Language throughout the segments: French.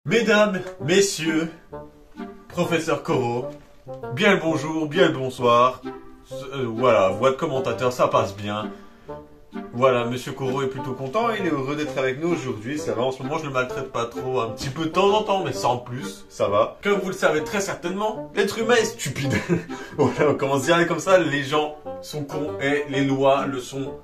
Mesdames, messieurs, professeur Corot, bien le bonjour, bien le bonsoir. Voilà, voix de commentateur, ça passe bien. Voilà, monsieur Corot est plutôt content, il est heureux d'être avec nous aujourd'hui, ça va, en ce moment je le maltraite pas trop, un petit peu de temps en temps, mais sans plus, ça va. Comme vous le savez très certainement, l'être humain est stupide. Voilà, on commence direct comme ça, les gens sont cons et les lois le sont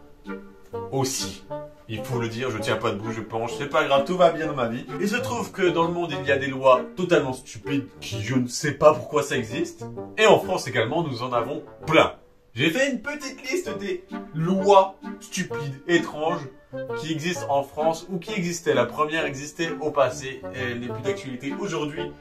aussi. Il faut le dire, je tiens pas debout, je penche, c'est pas grave, tout va bien dans ma vie. Il se trouve que dans le monde, il y a des lois totalement stupides qui je ne sais pas pourquoi ça existe. Et en France également, nous en avons plein. J'ai fait une petite liste des lois stupides, étranges, qui existent en France ou qui existaient. La première existait au passé et elle n'est plus d'actualité aujourd'hui.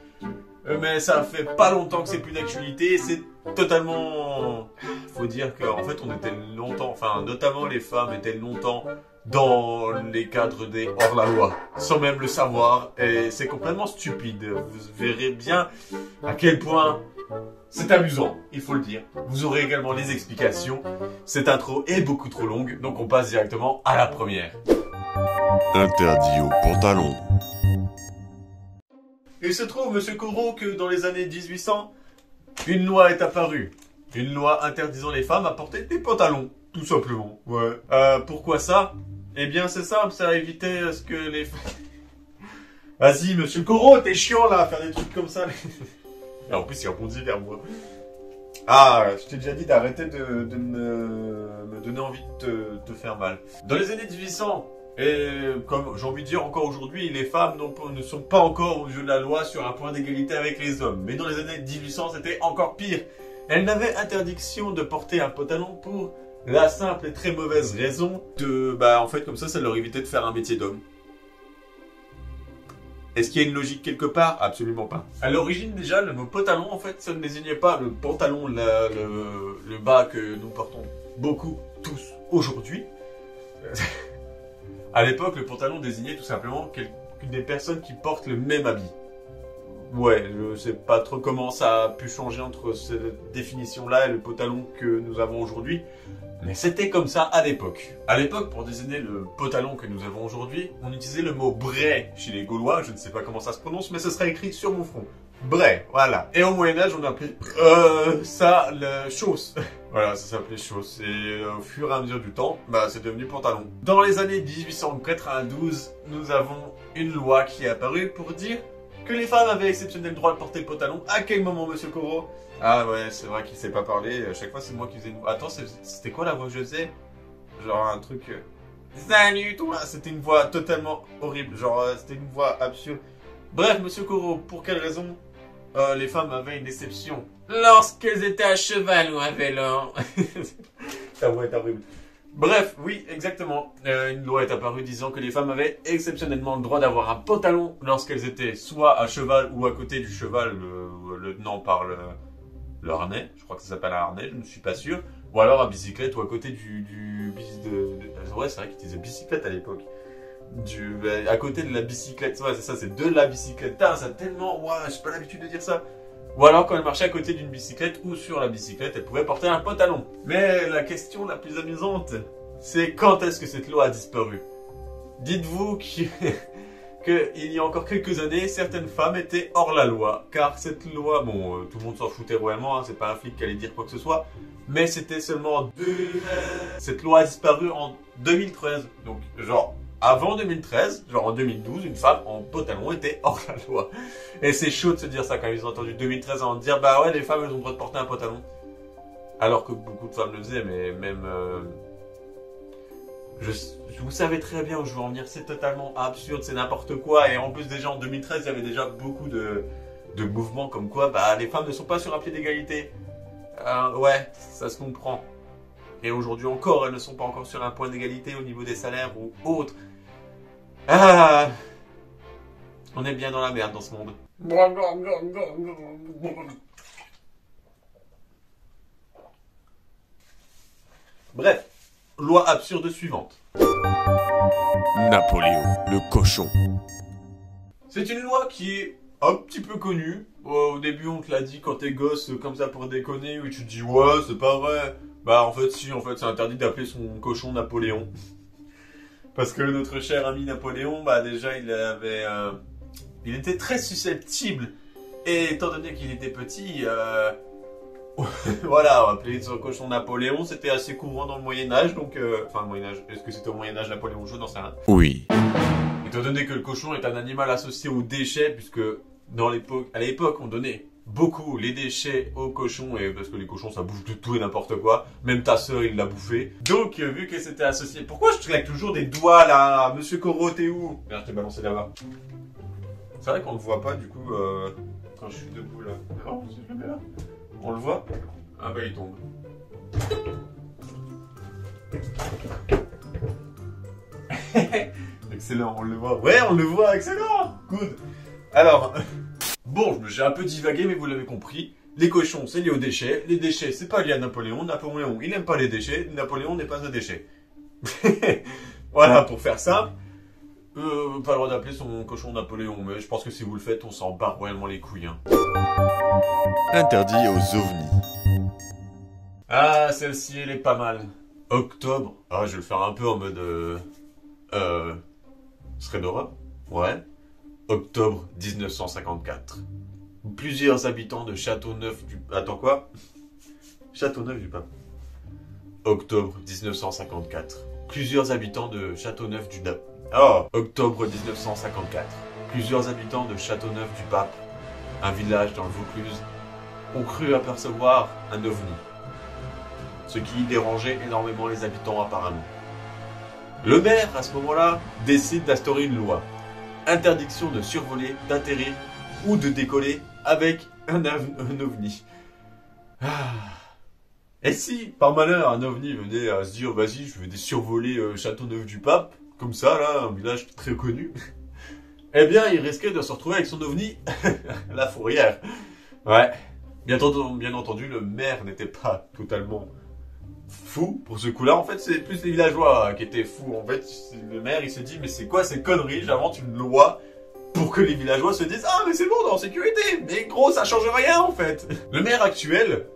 Mais ça fait pas longtemps que c'est plus d'actualité, c'est totalement... Faut dire qu'en fait on était longtemps, enfin notamment les femmes étaient longtemps dans les cadres des hors-la-loi, sans même le savoir, et c'est complètement stupide. Vous verrez bien à quel point c'est amusant, il faut le dire. Vous aurez également les explications. Cette intro est beaucoup trop longue, donc on passe directement à la première. Interdit au pantalon. Il se trouve, monsieur Corot, que dans les années 1800, une loi est apparue. Une loi interdisant les femmes à porter des pantalons, tout simplement. Ouais. Pourquoi ça? Eh bien, c'est simple, ça évitait ce que les... Vas-y, monsieur Corot, t'es chiant, là, à faire des trucs comme ça. Et en plus, il rebondit vers moi. Ah, je t'ai déjà dit d'arrêter de me donner envie de te faire mal. Dans les années 1800, et comme j'ai envie de dire encore aujourd'hui, les femmes ne sont pas encore au jeu de la loi sur un point d'égalité avec les hommes. Mais dans les années 1800, c'était encore pire. Elles n'avaient interdiction de porter un pantalon pour la simple et très mauvaise raison de... en fait, comme ça leur évitait de faire un métier d'homme. Est-ce qu'il y a une logique quelque part? Absolument pas. À l'origine, déjà, le mot pantalon, en fait, ça ne désignait pas le pantalon, le bas que nous portons beaucoup, tous, aujourd'hui. À l'époque, le pantalon désignait tout simplement des personnes qui portent le même habit. Ouais, je sais pas trop comment ça a pu changer entre cette définition-là et le pantalon que nous avons aujourd'hui. Mais c'était comme ça à l'époque. À l'époque, pour désigner le pantalon que nous avons aujourd'hui, on utilisait le mot bray chez les Gaulois. Je ne sais pas comment ça se prononce, mais ce sera écrit sur mon front. Bray, voilà. Et au Moyen-Âge, on appelait ça la chausse. Voilà, ça s'appelait chausse. Et au fur et à mesure du temps, c'est devenu pantalon. Dans les années 1892, nous avons une loi qui est apparue pour dire que les femmes avaient exceptionnel droit de porter le pantalon. À quel moment, monsieur Corot? Ah ouais, c'est vrai qu'il sait pas parler. À chaque fois, c'est moi qui faisais une voix. Attends, c'était quoi la voix que je faisais? Genre un truc... Salut toi! C'était une voix totalement horrible. Genre, c'était une voix absurde. Bref, monsieur Corot, pour quelle raison les femmes avaient une exception? Lorsqu'elles étaient à cheval ou à vélo. Ta voix est horrible. Bref, oui, exactement. Une loi est apparue disant que les femmes avaient exceptionnellement le droit d'avoir un pantalon lorsqu'elles étaient soit à cheval ou à côté du cheval, le tenant par le harnais. Je crois que ça s'appelle un harnais, je ne suis pas sûr. Ou alors à bicyclette ou à côté ouais, c'est vrai qu'ils disaient bicyclette à l'époque. À côté de la bicyclette, ouais, c'est ça, c'est de la bicyclette. Putain, ça a tellement... Ouais, j'ai pas l'habitude de dire ça. Ou alors quand elle marchait à côté d'une bicyclette ou sur la bicyclette, elle pouvait porter un pantalon. Mais la question la plus amusante, c'est quand est-ce que cette loi a disparu? Dites-vous qu'il y a encore quelques années, certaines femmes étaient hors la loi. Car cette loi, bon, tout le monde s'en foutait royalement, hein, c'est pas un flic qui allait dire quoi que ce soit. Mais c'était seulement en 2013. Cette loi a disparu en 2013. Donc, genre... Avant 2013, genre en 2012, une femme en pantalon était hors la loi. Et c'est chaud de se dire ça quand ils ont entendu 2013 en dire bah ouais, les femmes elles ont le droit de porter un pantalon. Alors que beaucoup de femmes le faisaient, mais même... vous savez très bien où je veux en venir, c'est totalement absurde, c'est n'importe quoi. Et en plus déjà en 2013, il y avait déjà beaucoup de mouvements comme quoi les femmes ne sont pas sur un pied d'égalité. Ouais, ça se comprend. Et aujourd'hui encore, elles ne sont pas encore sur un point d'égalité au niveau des salaires ou autres. Ah, on est bien dans la merde dans ce monde. Bref, loi absurde suivante. Napoléon, le cochon. C'est une loi qui est un petit peu connue. Au début, on te l'a dit quand t'es gosse, comme ça pour déconner, où tu te dis ouais, c'est pas vrai. En fait, si, c'est interdit d'appeler son cochon Napoléon. Parce que notre cher ami Napoléon, déjà, il avait il était très susceptible. Et étant donné qu'il était petit, voilà, on appelait son cochon Napoléon, c'était assez courant dans le Moyen-Âge, donc... Enfin, le Moyen-Âge, est-ce que c'était au Moyen-Âge Napoléon jaune, j'en sais rien. Oui. Étant donné que le cochon est un animal associé aux déchets, puisque à l'époque, on donnait beaucoup les déchets aux cochons, et parce que les cochons, ça bouffe de tout et n'importe quoi. Même ta sœur, il l'a bouffé. Donc, vu que c'était associé... Pourquoi je claque toujours des doigts, là? Monsieur Corot, t'es où? Merde, je t'ai balancé là-bas. C'est vrai qu'on le voit pas, du coup, quand je suis debout, là. Non, si je le mets là. On le voit? Ah bah, il tombe. Excellent, on le voit. Ouais, on le voit, excellent. Good. Alors, bon, j'ai un peu divagué, mais vous l'avez compris. Les cochons, c'est lié aux déchets. Les déchets, c'est pas lié à Napoléon. Napoléon, il aime pas les déchets. Napoléon n'est pas un déchet. Voilà, pour faire simple. Pas le droit d'appeler son cochon Napoléon, mais je pense que si vous le faites, on s'en barre royalement les couilles. Hein. Interdit aux ovnis. Ah, celle-ci, elle est pas mal. Octobre. Ah, je vais le faire un peu en mode... Sredora. Ouais. Octobre 1954. Plusieurs habitants de Châteauneuf du... Attends, quoi? Châteauneuf du Pape. Octobre 1954. Plusieurs habitants de Châteauneuf du Pape. Oh, octobre 1954. Plusieurs habitants de Châteauneuf du Pape, un village dans le Vaucluse, ont cru apercevoir un ovni. Ce qui dérangeait énormément les habitants apparemment. Le maire, à ce moment-là, décide d'instaurer une loi. Interdiction de survoler, d'atterrir ou de décoller avec un ovni. Ah. Et si, par malheur, un ovni venait à se dire « Vas-y, je vais survoler Châteauneuf-du-Pape », comme ça, là, un village très connu, eh bien, il risquait de se retrouver avec son ovni la fourrière. Ouais. Bien entendu, le maire n'était pas totalement fou pour ce coup-là. En fait, c'est plus les villageois qui étaient fous. En fait, le maire, il s'est dit, mais c'est quoi ces conneries? J'invente une loi pour que les villageois se disent, ah, mais c'est bon, on est en sécurité. Mais gros, ça change rien, en fait. Le maire actuel,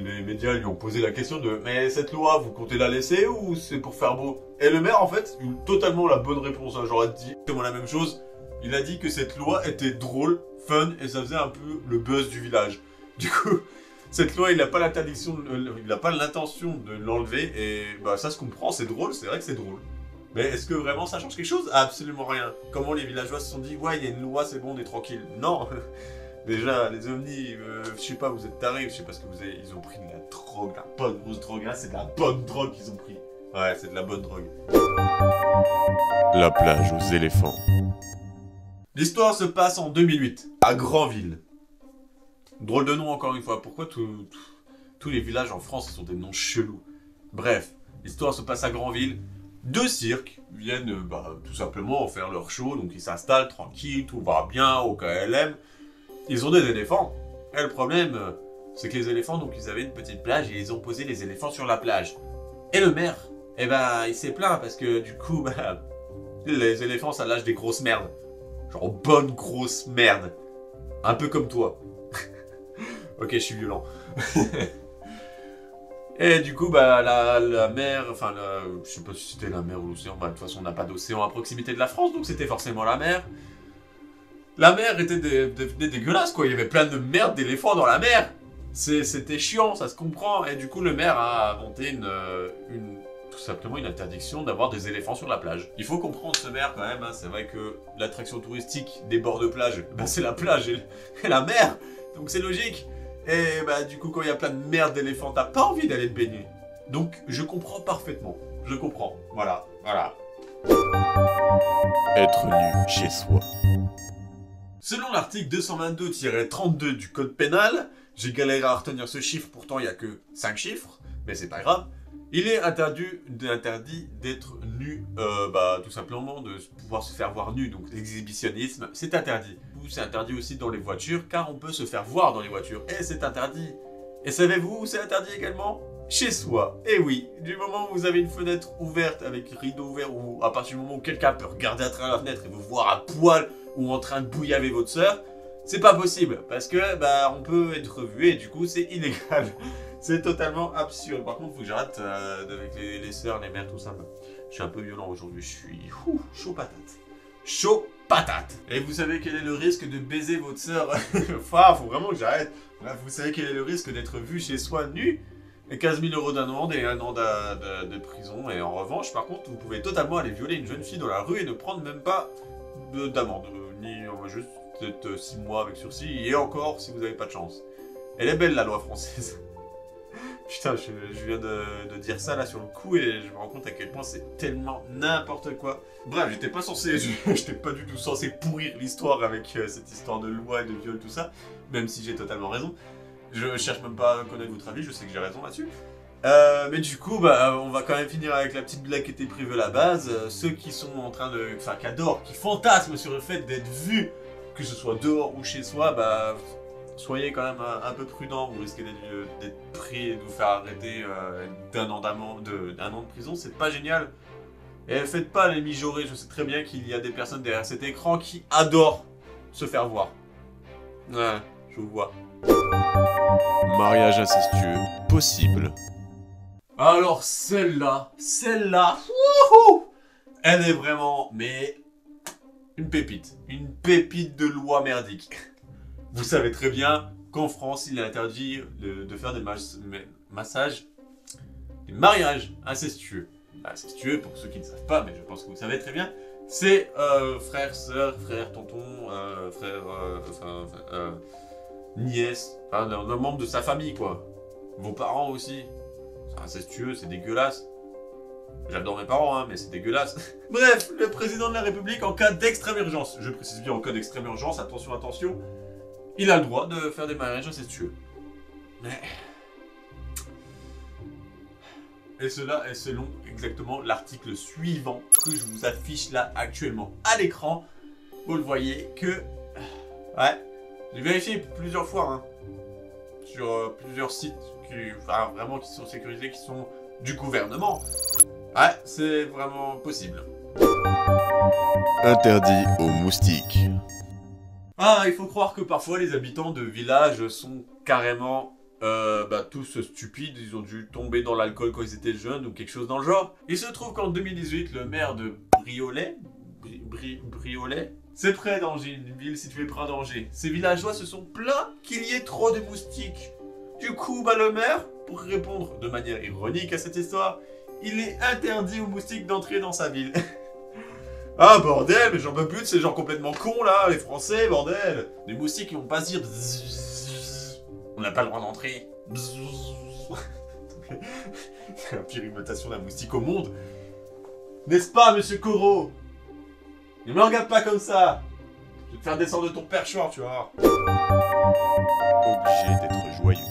les médias lui ont posé la question de, mais cette loi, vous comptez la laisser ou c'est pour faire beau? Et le maire, en fait, eu totalement la bonne réponse. Hein. J'aurais dit exactement la même chose. Il a dit que cette loi était drôle, fun, et ça faisait un peu le buzz du village. Du coup, cette loi, il n'a pas l'intention de l'enlever, et bah ça se comprend, c'est drôle, c'est vrai que c'est drôle. Mais est-ce que vraiment ça change quelque chose? Absolument rien. Comment les villageois se sont dit, ouais, il y a une loi, c'est bon, on est tranquille. Non. Déjà, les ovnis, je sais pas, vous êtes tarés, je sais pas ce que vous avez, ils ont pris de la drogue, la bonne grosse drogue, là, c'est de la bonne drogue qu'ils ont pris. Ouais, c'est de la bonne drogue. La plage aux éléphants. L'histoire se passe en 2008, à Granville. Drôle de nom encore une fois, pourquoi tous les villages en France sont des noms chelous? Bref, l'histoire se passe à Granville. Deux cirques viennent tout simplement faire leur show, donc ils s'installent tranquille, tout va bien au KLM. Ils ont des éléphants. Et le problème, c'est que les éléphants, donc ils avaient une petite plage et ils ont posé les éléphants sur la plage. Et le maire, il s'est plaint parce que du coup, les éléphants ça lâche des grosses merdes. Genre bonne grosse merde. Un peu comme toi. Ok, je suis violent. Et du coup, la mer, enfin, je sais pas si c'était la mer ou l'océan, de toute façon, on n'a pas d'océan à proximité de la France, donc c'était forcément la mer. La mer devenait dégueulasse, quoi, il y avait plein de merde d'éléphants dans la mer. C'était chiant, ça se comprend, et du coup, le maire a monté tout simplement une interdiction d'avoir des éléphants sur la plage. Il faut comprendre ce maire, quand même, hein, c'est vrai que l'attraction touristique des bords de plage, c'est la plage et la mer, donc c'est logique. Et du coup, quand il y a plein de merde d'éléphants, t'as pas envie d'aller te baigner. Donc, je comprends parfaitement. Je comprends. Voilà. Être nu chez soi. Selon l'article 222-32 du code pénal, j'ai galéré à retenir ce chiffre, pourtant il n'y a que 5 chiffres, mais c'est pas grave. Il est interdit d'être nu, tout simplement, de pouvoir se faire voir nu, donc l'exhibitionnisme, c'est interdit. C'est interdit aussi dans les voitures, car on peut se faire voir dans les voitures, et c'est interdit. Et savez-vous où c'est interdit également? Chez soi. Et oui, du moment où vous avez une fenêtre ouverte, avec rideau ouvert, ou à partir du moment où quelqu'un peut regarder à travers la fenêtre et vous voir à poil, ou en train de bouillaver votre sœur, c'est pas possible, parce que, on peut être vu, et du coup, c'est illégal. C'est totalement absurde. Par contre, faut que j'arrête avec les sœurs, les mères, tout ça. Je suis un peu violent aujourd'hui. Je suis chaud patate. Chaud patate. Et vous savez quel est le risque de baiser votre sœur? Enfin, faut vraiment que j'arrête. Bref, vous savez quel est le risque d'être vu chez soi nu? Et 15 000 € d'amende et 1 an de prison. Et en revanche, par contre, vous pouvez totalement aller violer une jeune fille dans la rue et ne prendre même pas d'amende. Ni juste peut-être 6 mois avec sursis. Et encore, si vous n'avez pas de chance. Elle est belle, la loi française. Putain, je viens de dire ça là sur le coup et je me rends compte à quel point c'est tellement n'importe quoi. Bref, j'étais pas censé, j'étais pas du tout censé pourrir l'histoire avec cette histoire de loi et de viol, tout ça. Même si j'ai totalement raison. Je cherche même pas à connaître votre avis, je sais que j'ai raison là-dessus. Mais du coup, bah, on va quand même finir avec la petite blague qui était prévue à la base. Ceux qui sont en train de... Enfin, qui adorent, qui fantasment sur le fait d'être vus, que ce soit dehors ou chez soi, bah... Soyez quand même un peu prudents, vous risquez d'être pris et de vous faire arrêter d'un an de prison, c'est pas génial. Et faites pas les mijaurés, je sais très bien qu'il y a des personnes derrière cet écran qui adorent se faire voir. Ouais, je vous vois. Mariage incestueux possible. Alors celle-là, wouhou, elle est vraiment, mais une pépite de loi merdique. Vous savez très bien qu'en France, il est interdit de faire des massages, des mariages incestueux. Incestueux, pour ceux qui ne savent pas, mais je pense que vous savez très bien, c'est frère, sœur, frère, tonton, nièce, enfin, un membre de sa famille, quoi. Vos parents aussi. C'est incestueux, c'est dégueulasse. J'adore mes parents, hein, mais c'est dégueulasse. Bref, le président de la République, en cas d'extrême urgence, je précise bien en cas d'extrême urgence, attention, attention, il a le droit de faire des mariages incestueux. Mais... Et cela est selon exactement l'article suivant que je vous affiche là actuellement à l'écran. Vous le voyez que... Ouais, j'ai vérifié plusieurs fois, hein, sur plusieurs sites enfin, vraiment qui sont sécurisés, qui sont du gouvernement. Ouais, c'est vraiment possible. Interdit aux moustiques. Ah, il faut croire que parfois les habitants de villages sont carrément tous stupides, ils ont dû tomber dans l'alcool quand ils étaient jeunes ou quelque chose dans le genre. Il se trouve qu'en 2018, le maire de Briolet, c'est près d'Angers, une ville située près d'Angers. Ces villageois se sont plaints qu'il y ait trop de moustiques. Du coup, le maire, pour répondre de manière ironique à cette histoire, il est interdit aux moustiques d'entrer dans sa ville. Ah bordel, mais j'en peux plus de ces gens complètement cons là, les Français, bordel. Les moustiques ils vont pas se dire on n'a pas le droit d'entrer. C'est la pire imitation d'un moustique au monde. N'est-ce pas, monsieur Corot? Ne me regarde pas comme ça. Je vais te faire descendre de ton perchoir, tu vois. Obligé d'être joyeux.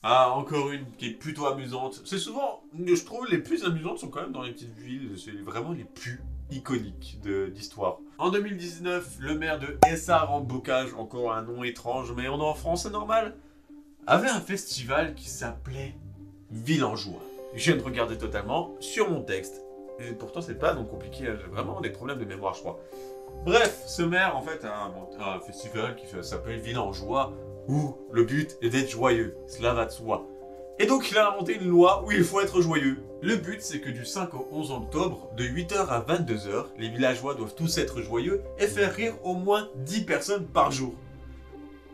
Ah, encore une qui est plutôt amusante. C'est souvent, je trouve, les plus amusantes sont quand même dans les petites villes. C'est vraiment les plus iconiques d'histoire. En 2019, le maire de Essart-en-Bocage, encore un nom étrange, mais on est en France, c'est normal, avait un festival qui s'appelait Villenjoie. Je viens de regarder totalement sur mon texte. Et pourtant, c'est pas donc compliqué, j'ai vraiment des problèmes de mémoire, je crois. Bref, ce maire, en fait, a un festival qui s'appelle Villenjoie, où le but est d'être joyeux, cela va de soi. Et donc il a inventé une loi où il faut être joyeux. Le but c'est que du 5 au 11 octobre, de 8 h à 22 h, les villageois doivent tous être joyeux et faire rire au moins 10 personnes par jour.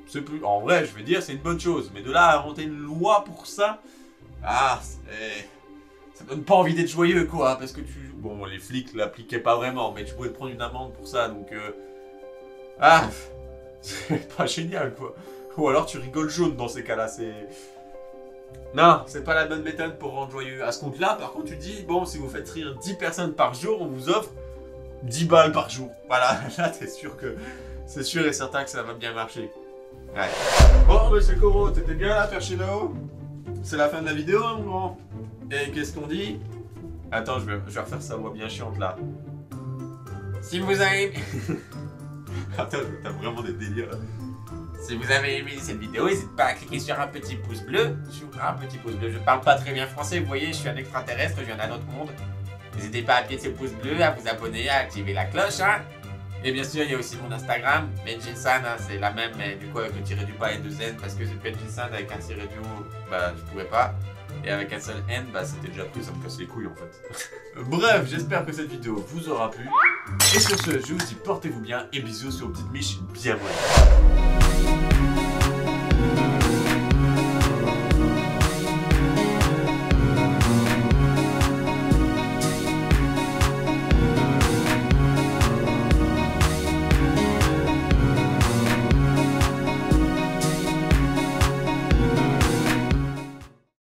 C'est plus... En vrai, je vais dire, c'est une bonne chose, mais de là à inventer une loi pour ça... Ah, ça donne pas envie d'être joyeux, quoi, parce que tu... Bon, les flics l'appliquaient pas vraiment, mais tu pouvais te prendre une amende pour ça, donc... Ah, c'est pas génial, quoi. Ou alors tu rigoles jaune dans ces cas-là, c'est... Non, c'est pas la bonne méthode pour rendre joyeux. À ce compte-là, par contre, tu dis, bon, si vous faites rire 10 personnes par jour, on vous offre 10 balles par jour. Voilà, là, t'es sûr que... C'est sûr et certain que ça va bien marcher. Ouais. Bon, monsieur Corot, t'étais bien là, Père Chino? C'est la fin de la vidéo, hein, mon grand? Et qu'est-ce qu'on dit? Attends, je vais refaire sa voix bien chiante, là. Si vous avez... Attends, t'as vraiment des délires, là. Si vous avez aimé cette vidéo, n'hésitez pas à cliquer sur un petit pouce bleu. Je parle pas très bien français, vous voyez, je suis un extraterrestre, je viens d'un autre monde. N'hésitez pas à appuyer ce pouce bleu, à vous abonner, à activer la cloche, hein. Et bien sûr, il y a aussi mon Instagram, Benjisan, hein, c'est la même, mais du coup avec le tiré du bas et 2 N, parce que c'est Benjisan avec un tiré du haut, bah je pouvais pas. Et avec un seul N, bah c'était déjà pris, ça me casse les couilles en fait. Bref, j'espère que cette vidéo vous aura plu. Et sur ce, je vous dis portez-vous bien et bisous sur une petite miche bien molle.